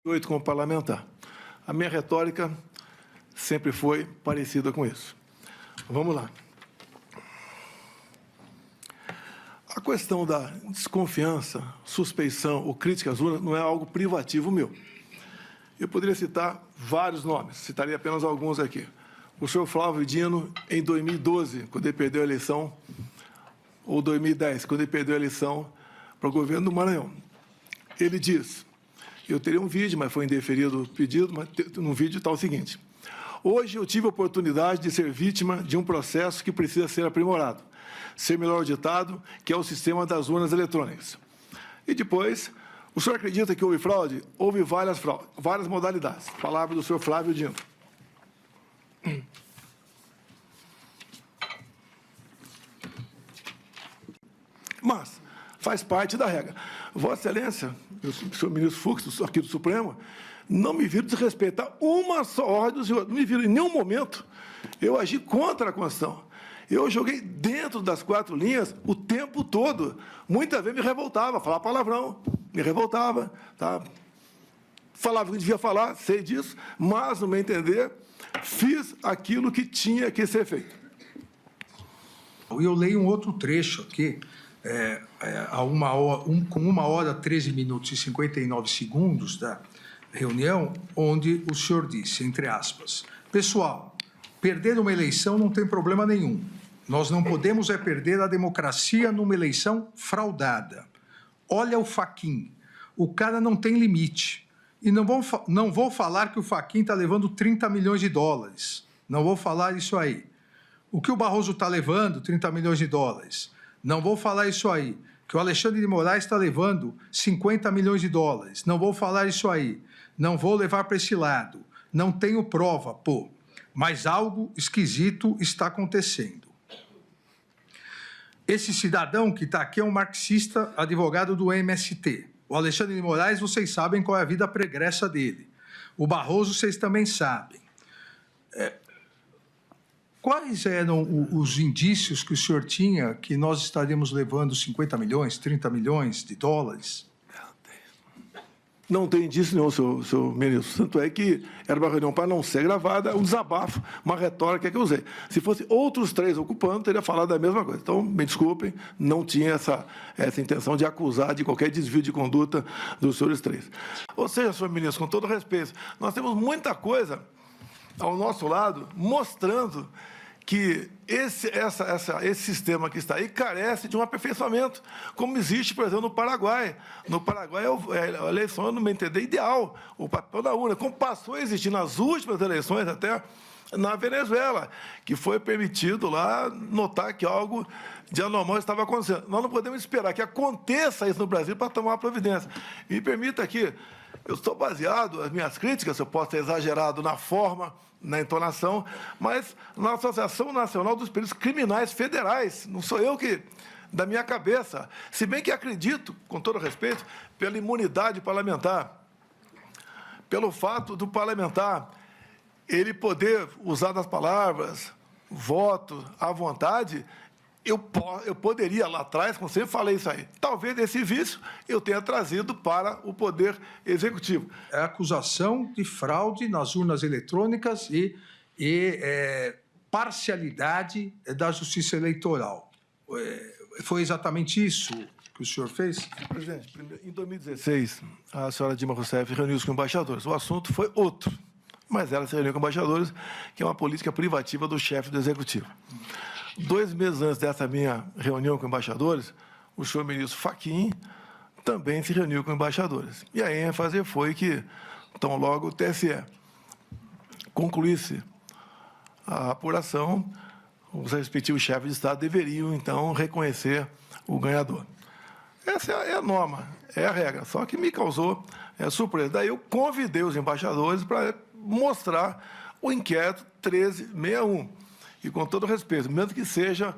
2008 como parlamentar. A minha retórica sempre foi parecida com isso. Vamos lá. A questão da desconfiança, suspeição ou crítica às urnas não é algo privativo meu. Eu poderia citar vários nomes, citarei apenas alguns aqui. O senhor Flávio Dino, em 2012, quando ele perdeu a eleição, ou 2010, quando ele perdeu a eleição para o governo do Maranhão. Ele diz, eu teria um vídeo, mas foi indeferido o pedido, mas no vídeo está o seguinte: hoje eu tive a oportunidade de ser vítima de um processo que precisa ser aprimorado, ser melhor auditado, que é o sistema das urnas eletrônicas. E depois, o senhor acredita que houve fraude? Houve várias modalidades. Palavra do senhor Flávio Dino. Mas faz parte da regra. Vossa Excelência, o senhor ministro Fux, aqui do Supremo, não me viram desrespeitar uma só ordem do senhor. Não me viram em nenhum momento eu agi contra a Constituição. Eu joguei dentro das 4 linhas o tempo todo. Muitas vezes me revoltava, falava palavrão, me revoltava, tá? Falava o que devia falar, sei disso, mas, no meu entender, fiz aquilo que tinha que ser feito. Eu leio um outro trecho aqui, com 1h, 13 minutos e 59 segundos da reunião, onde o senhor disse, entre aspas, pessoal, perder uma eleição não tem problema nenhum. Nós não podemos perder a democracia numa eleição fraudada. Olha o Fachin, o cara não tem limite. E não vou falar que o Fachin está levando 30 milhões de dólares. Não vou falar isso aí. O que o Barroso está levando, 30 milhões de dólares. Não vou falar isso aí. Que o Alexandre de Moraes está levando 50 milhões de dólares. Não vou falar isso aí. Não vou levar para esse lado. Não tenho prova, pô. Mas algo esquisito está acontecendo. Esse cidadão que está aqui é um marxista, advogado do MST. O Alexandre de Moraes, vocês sabem qual é a vida pregressa dele. O Barroso, vocês também sabem. Quais eram os indícios que o senhor tinha que nós estaríamos levando 50 milhões, 30 milhões de dólares? Não tem indício nenhum, senhor ministro. Tanto é que era uma reunião para não ser gravada, um desabafo, uma retórica que eu usei. Se fosse outros 3 ocupando, teria falado a mesma coisa. Então, me desculpem, não tinha essa intenção de acusar de qualquer desvio de conduta dos senhores 3. Ou seja, senhor ministro, com todo respeito, nós temos muita coisa ao nosso lado mostrando que esse sistema que está aí carece de um aperfeiçoamento, como existe, por exemplo, no Paraguai. No Paraguai, a eleição, no meu entender, ideal, o papel da urna, como passou a existir nas últimas eleições, até na Venezuela, que foi permitido lá notar que algo de anormal estava acontecendo. Nós não podemos esperar que aconteça isso no Brasil para tomar providência. E me permita aqui, eu estou baseado, as minhas críticas, eu posso ter exagerado na forma, na entonação, mas na Associação Nacional dos Peritos Criminais Federais, não sou eu que, da minha cabeça, se bem que acredito, com todo respeito, pela imunidade parlamentar, pelo fato do parlamentar ele poder usar das palavras, voto, à vontade, eu poderia lá atrás, como sempre falei isso aí, talvez esse vício eu tenha trazido para o Poder Executivo. É a acusação de fraude nas urnas eletrônicas e parcialidade da Justiça Eleitoral. Foi exatamente isso que o senhor fez? Presidente, em 2016, a senhora Dilma Rousseff reuniu-se com embaixadores. O assunto foi outro, mas ela se reuniu com embaixadores, que é uma política privativa do chefe do Executivo. 2 meses antes dessa minha reunião com embaixadores, o senhor ministro Fachin também se reuniu com embaixadores. E a ênfase foi que, tão logo o TSE concluísse a apuração, os respectivos chefes de Estado deveriam, então, reconhecer o ganhador. Essa é a norma, é a regra, só que me causou surpresa. Daí eu convidei os embaixadores para mostrar o inquérito 1361. E, com todo respeito, mesmo que seja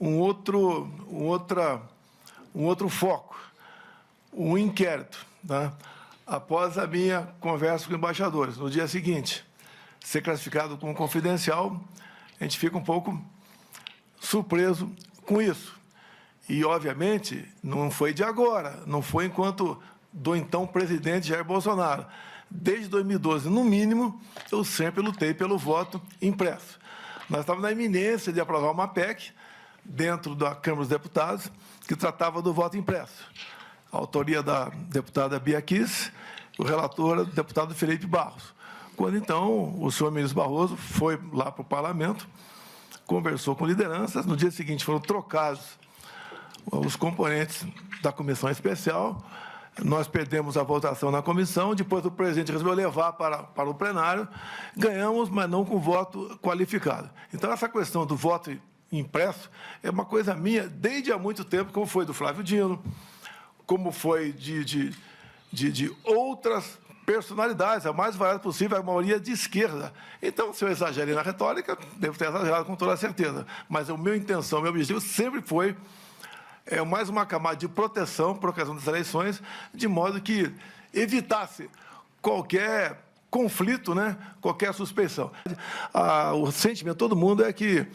um outro foco, um inquérito, tá? Após a minha conversa com embaixadores, no dia seguinte, ser classificado como confidencial, a gente fica um pouco surpreso com isso. E, obviamente, não foi de agora, não foi enquanto do então presidente Jair Bolsonaro. Desde 2012, no mínimo, eu sempre lutei pelo voto impresso. Nós estávamos na iminência de aprovar uma PEC dentro da Câmara dos Deputados que tratava do voto impresso. A autoria da deputada Bia Kicis, o relator, o deputado Felipe Barros. Quando, então, o senhor ministro Barroso foi lá para o parlamento, conversou com lideranças, no dia seguinte foram trocados os componentes da comissão especial, nós perdemos a votação na comissão, depois o presidente resolveu levar para o plenário, ganhamos, mas não com voto qualificado. Então, essa questão do voto impresso é uma coisa minha desde há muito tempo, como foi do Flávio Dino, como foi de outras personalidades, a mais variada possível, a maioria de esquerda. Então, se eu exagerei na retórica, devo ter exagerado com toda certeza. Mas a minha intenção, meu objetivo sempre foi mais uma camada de proteção por ocasião das eleições, de modo que evitasse qualquer conflito, né? Qualquer suspeição. O sentimento de todo mundo é que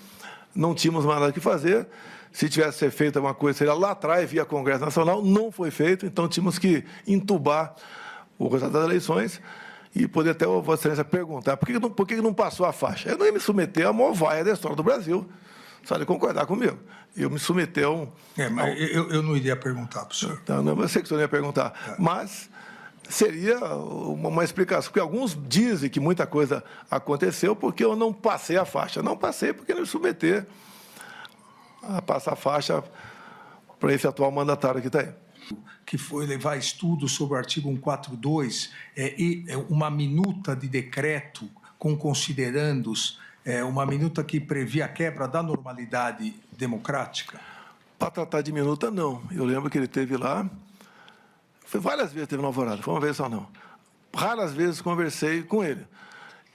não tínhamos mais nada que fazer. Se tivesse ser feito alguma coisa, seria lá atrás, via Congresso Nacional. Não foi feito, então tínhamos que entubar o resultado das eleições e poder até a Vossa Excelência perguntar por que não passou a faixa. Eu não ia me submeter à maior vaia da história do Brasil. Sabe concordar comigo? Eu me submeter a um... mas eu não iria perguntar para o senhor. Então, não, eu sei que o senhor não ia perguntar. Mas seria uma explicação, porque alguns dizem que muita coisa aconteceu porque eu não passei a faixa. Não passei porque não me submeter a passar a faixa para esse atual mandatário que está aí. Que foi levar estudos sobre o artigo 142 e uma minuta de decreto com considerandos, uma minuta que previa a quebra da normalidade democrática? Para tratar de minuta, não. Eu lembro que ele teve lá, foi várias vezes teve no Alvorada, foi uma vez só não. Raras vezes conversei com ele.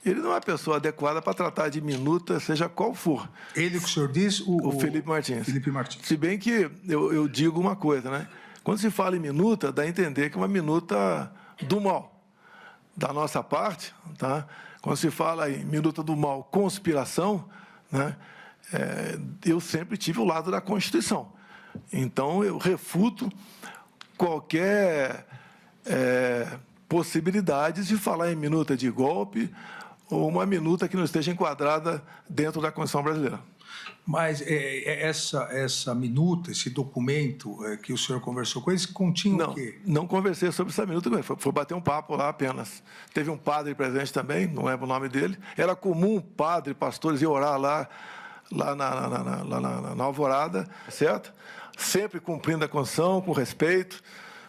Ele não é a pessoa adequada para tratar de minuta, seja qual for. Ele que o senhor diz? O Felipe Martins. Felipe Martins. Se bem que eu digo uma coisa, né? Quando se fala em minuta, dá a entender que é uma minuta do mal. Da nossa parte, tá? Quando se fala em minuta do mal, conspiração, né? Eu sempre tive o lado da Constituição. Então, eu refuto qualquer possibilidade de falar em minuta de golpe ou uma minuta que não esteja enquadrada dentro da Constituição brasileira. Mas essa minuta, esse documento que o senhor conversou com eles, continha o quê? Não conversei sobre essa minuta com ele, foi bater um papo lá apenas. Teve um padre presente também, não lembro o nome dele. Era comum padre, pastores ir orar lá na Alvorada, certo? Sempre cumprindo a Constituição, com respeito,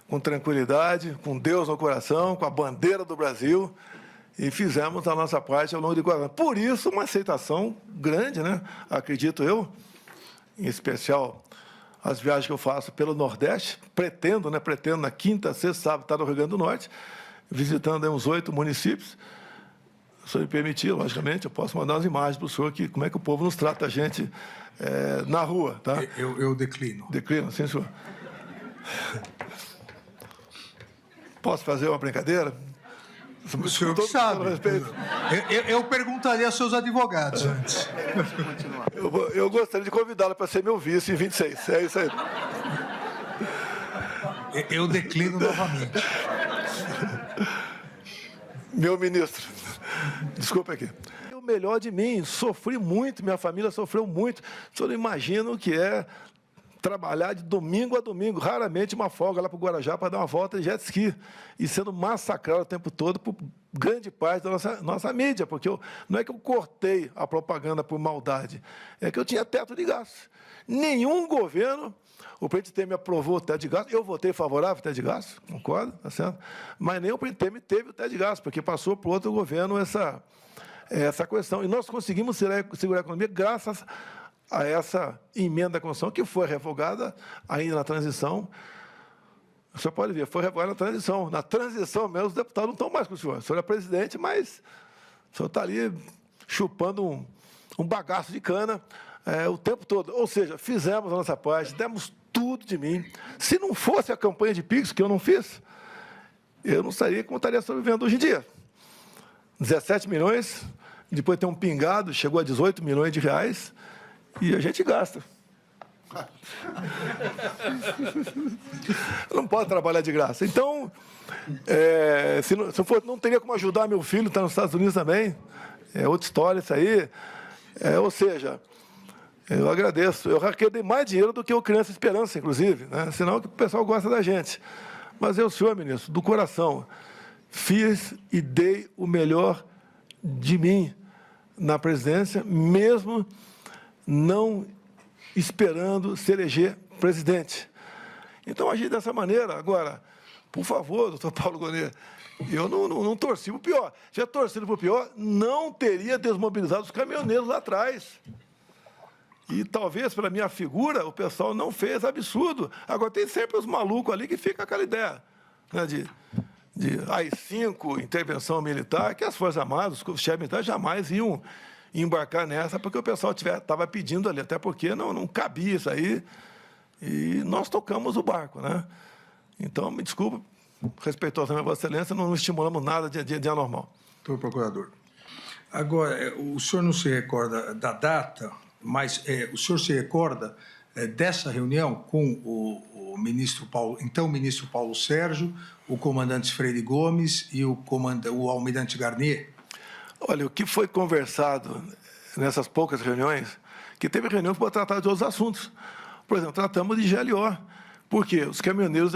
com tranquilidade, com Deus no coração, com a bandeira do Brasil. E fizemos a nossa parte ao longo de 4 anos. Por isso, uma aceitação grande, né? Acredito eu, em especial as viagens que eu faço pelo Nordeste, pretendo na quinta, sexta, sábado, estar no Rio Grande do Norte, visitando aí uns 8 municípios. Se o senhor me permitir, logicamente, eu posso mandar umas imagens para o senhor, como é que o povo nos trata a gente na rua. Tá? Eu declino. Declino, sim, senhor. Posso fazer uma brincadeira? O senhor que sabe. Eu perguntaria aos seus advogados antes. Eu gostaria de convidá-lo para ser meu vice em 26. É isso aí. Eu declino novamente. Meu ministro, desculpa aqui. O melhor de mim, sofri muito, minha família sofreu muito. O senhor não imagina o que é trabalhar de domingo a domingo, raramente uma folga lá para o Guarajá para dar uma volta de jet ski, e sendo massacrado o tempo todo por grande parte da nossa mídia, porque não é que eu cortei a propaganda por maldade, é que eu tinha teto de gastos. Nenhum governo, o presidente Temer aprovou o teto de gastos, eu votei favorável ao teto de gastos, concordo, tá certo? Mas nem o presidente Temer teve o teto de gastos, porque passou para o outro governo essa questão. E nós conseguimos segurar a economia graças a essa emenda à Constituição, que foi revogada ainda na transição. O senhor pode ver, foi revogada na transição. Na transição mesmo, os deputados não estão mais com o senhor. O senhor é presidente, mas o senhor está ali chupando um bagaço de cana o tempo todo. Ou seja, fizemos a nossa parte, demos tudo de mim. Se não fosse a campanha de Pix, que eu não fiz, eu não estaria como estaria sobrevivendo hoje em dia. 17 milhões, depois tem um pingado, chegou a 18 milhões de reais, e a gente gasta. Não pode trabalhar de graça. Então, se não for, não teria como ajudar meu filho, está nos Estados Unidos também. É outra história isso aí. Ou seja, eu agradeço. Eu dei mais dinheiro do que o Criança Esperança, inclusive, né? Senão que o pessoal gosta da gente. Mas eu, senhor ministro, do coração, fiz e dei o melhor de mim na presidência, mesmo não esperando se eleger presidente. Então, agir dessa maneira. Agora, por favor, doutor Paulo Gonet, eu não torci para o pior. Se tivesse torcido para o pior, não teria desmobilizado os caminhoneiros lá atrás. E talvez, pela minha figura, o pessoal não fez absurdo. Agora, tem sempre os malucos ali que ficam com aquela ideia, né, de AI-5, intervenção militar, que as Forças Armadas, os chefes militares jamais iam embarcar nessa, porque o pessoal estava pedindo ali, até porque não cabia isso aí, e nós tocamos o barco, né? Então, me desculpe, respeitosamente, Vossa Excelência, não estimulamos nada de anormal. Doutor Procurador. Agora, o senhor não se recorda da data, mas o senhor se recorda dessa reunião com o ministro então ministro Paulo Sérgio, o comandante Freire Gomes e o almirante Garnier? Olha, o que foi conversado nessas poucas reuniões, que teve reuniões para tratar de outros assuntos. Por exemplo, tratamos de GLO, porque os caminhoneiros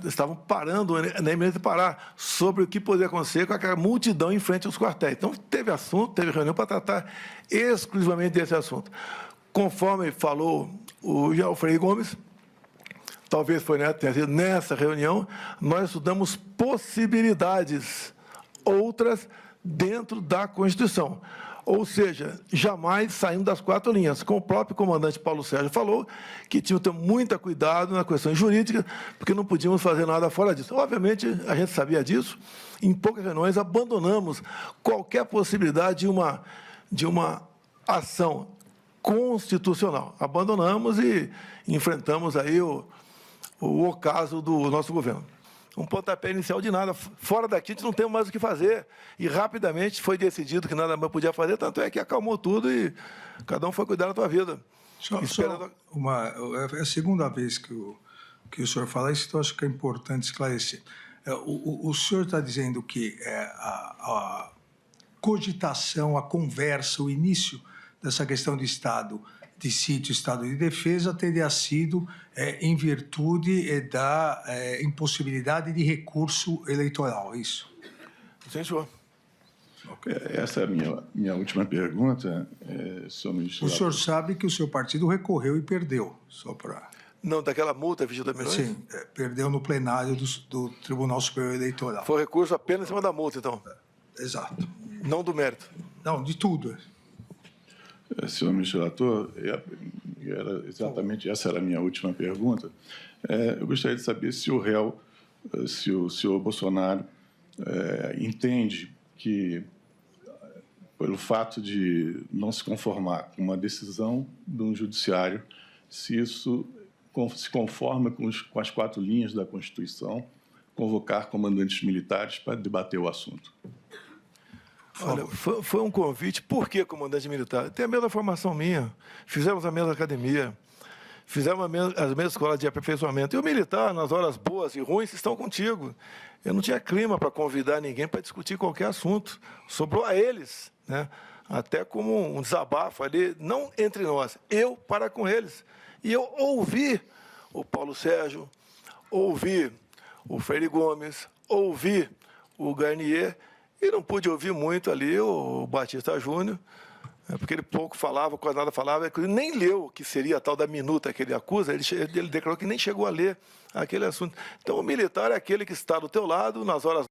estavam parando na iminência de parar sobre o que poderia acontecer com aquela multidão em frente aos quartéis. Então, teve reunião para tratar exclusivamente desse assunto. Conforme falou o Freire Gomes, talvez tenha sido nessa reunião, nós estudamos possibilidades outras dentro da Constituição. Ou seja, jamais saindo das quatro linhas. Como o próprio comandante Paulo Sérgio falou, que tinha que ter muito cuidado na questão jurídica, porque não podíamos fazer nada fora disso. Obviamente, a gente sabia disso. Em poucas reuniões, abandonamos qualquer possibilidade de uma ação constitucional. Abandonamos e enfrentamos aí o ocaso do nosso governo. Um pontapé inicial de nada. Fora daqui, a gente não tem mais o que fazer. E, rapidamente, foi decidido que nada mais podia fazer, tanto é que acalmou tudo e cada um foi cuidar da sua vida. É a segunda vez que o senhor fala isso, então acho que é importante esclarecer. O senhor está dizendo que a cogitação, a conversa, o início dessa questão de Estado de sítio, Estado de defesa, teria sido em virtude da impossibilidade de recurso eleitoral, é isso? Sim, senhor. Okay. Essa é a minha última pergunta, senhor ministro. O senhor sabe que o seu partido recorreu e perdeu, só para... Não, daquela multa, 22 milhões? Sim, perdeu no plenário do Tribunal Superior Eleitoral. Foi recurso apenas em cima da multa, então? Exato. Não do mérito? Não, de tudo. Senhor ministro relator, essa era a minha última pergunta. Eu gostaria de saber se o réu, se o senhor Bolsonaro entende que, pelo fato de não se conformar com uma decisão do judiciário, se isso se conforma com as quatro linhas da Constituição, convocar comandantes militares para debater o assunto. Olha, foi um convite. Por que comandante militar? Tem a mesma formação minha, fizemos a mesma academia, fizemos as mesmas escolas de aperfeiçoamento. E o militar, nas horas boas e ruins, estão contigo. Eu não tinha clima para convidar ninguém para discutir qualquer assunto. Sobrou a eles, né? Até como um desabafo ali, não entre nós, eu para com eles. E eu ouvi o Paulo Sérgio, ouvi o Freire Gomes, ouvi o Garnier, e não pude ouvir muito ali o Batista Júnior, porque ele pouco falava, quase nada falava, ele nem leu o que seria a tal da minuta que ele acusa, ele declarou que nem chegou a ler aquele assunto. Então, o militar é aquele que está do teu lado nas horas